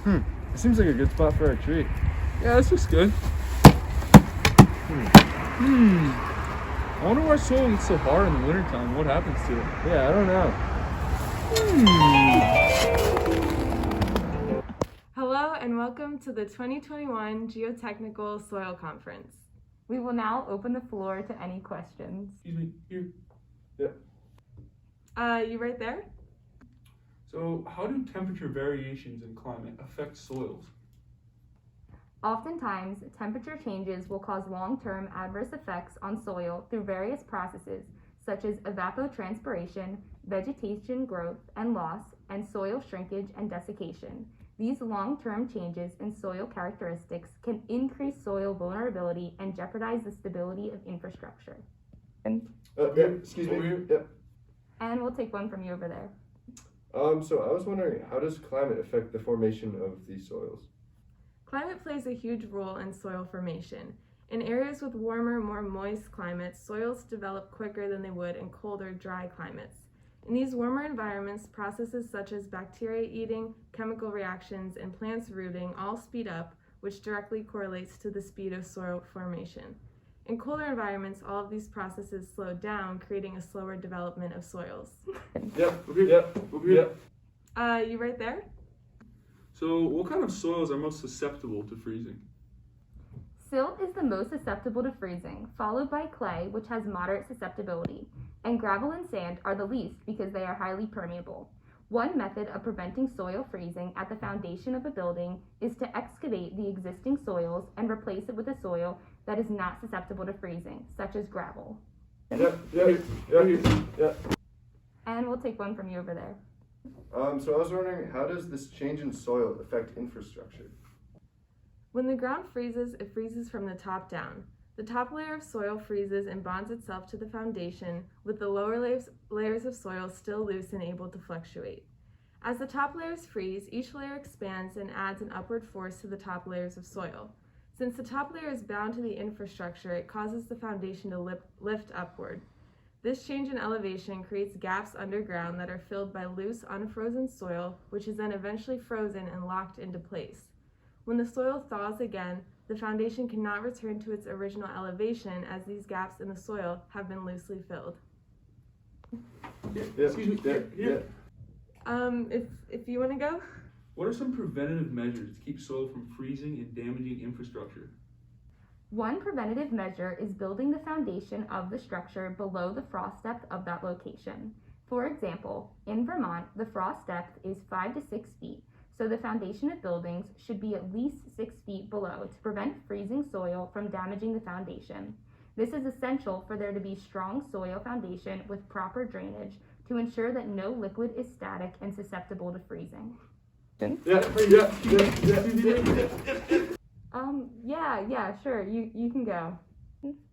It seems like a good spot for our tree. Yeah, this looks good. I wonder why soil gets so hard in the wintertime. What happens to it? Yeah, I don't know. Hello and welcome to the 2021 Geotechnical Soil Conference. We will now open the floor to any questions. Excuse me, here. You right there? So, how do temperature variations in climate affect soils? Oftentimes, temperature changes will cause long-term adverse effects on soil through various processes, such as evapotranspiration, vegetation growth and loss, and soil shrinkage and desiccation. These long-term changes in soil characteristics can increase soil vulnerability and jeopardize the stability of infrastructure. Excuse me. Yeah. And we'll take one from you over there. So I was wondering, how does climate affect the formation of these soils? Climate plays a huge role in soil formation. In areas with warmer, more moist climates, soils develop quicker than they would in colder, dry climates. In these warmer environments, processes such as bacteria eating, chemical reactions, and plants rooting all speed up, which directly correlates to the speed of soil formation. In colder environments, all of these processes slow down, creating a slower development of soils. Over here. You right there? So, what kind of soils are most susceptible to freezing? Silt is the most susceptible to freezing, followed by clay, which has moderate susceptibility, and gravel and sand are the least because they are highly permeable. One method of preventing soil freezing at the foundation of a building is to excavate the existing soils and replace it with a soil that is not susceptible to freezing, such as gravel. Yeah. And we'll take one from you over there. So I was wondering, how does this change in soil affect infrastructure? When the ground freezes, it freezes from the top down. The top layer of soil freezes and bonds itself to the foundation, with the lower layers of soil still loose and able to fluctuate. As the top layers freeze, each layer expands and adds an upward force to the top layers of soil. Since the top layer is bound to the infrastructure, it causes the foundation to lift upward. This change in elevation creates gaps underground that are filled by loose, unfrozen soil, which is then eventually frozen and locked into place. When the soil thaws again, the foundation cannot return to its original elevation as these gaps in the soil have been loosely filled. Excuse me, here. If you want to go? What are some preventative measures to keep soil from freezing and damaging infrastructure? One preventative measure is building the foundation of the structure below the frost depth of that location. For example, in Vermont, the frost depth is 5 to 6 feet, so the foundation of buildings should be at least 6 feet below to prevent freezing soil from damaging the foundation. This is essential for there to be strong soil foundation with proper drainage to ensure that no liquid is static and susceptible to freezing. Yeah, sure, you can go.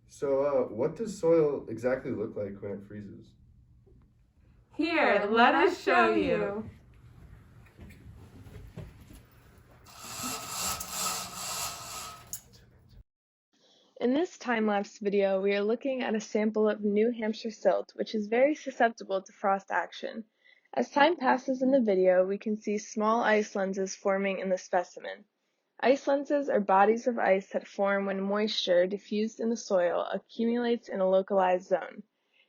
So what does soil exactly look like when it freezes? Here, let us show you. In this time-lapse video, we are looking at a sample of New Hampshire silt, which is very susceptible to frost action. As time passes in the video, we can see small ice lenses forming in the specimen. Ice lenses are bodies of ice that form when moisture diffused in the soil accumulates in a localized zone.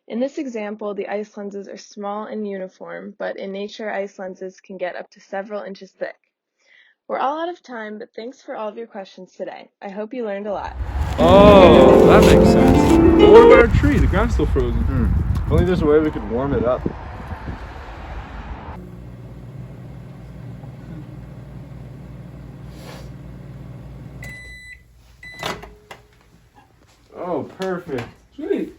In this example, the ice lenses are small and uniform, but in nature, ice lenses can get up to several inches thick. We're all out of time, but thanks for all of your questions today. I hope you learned a lot. Oh, that makes sense. But what about our tree? The ground's still frozen. If only there's a way we could warm it up. Oh, perfect. Sweet.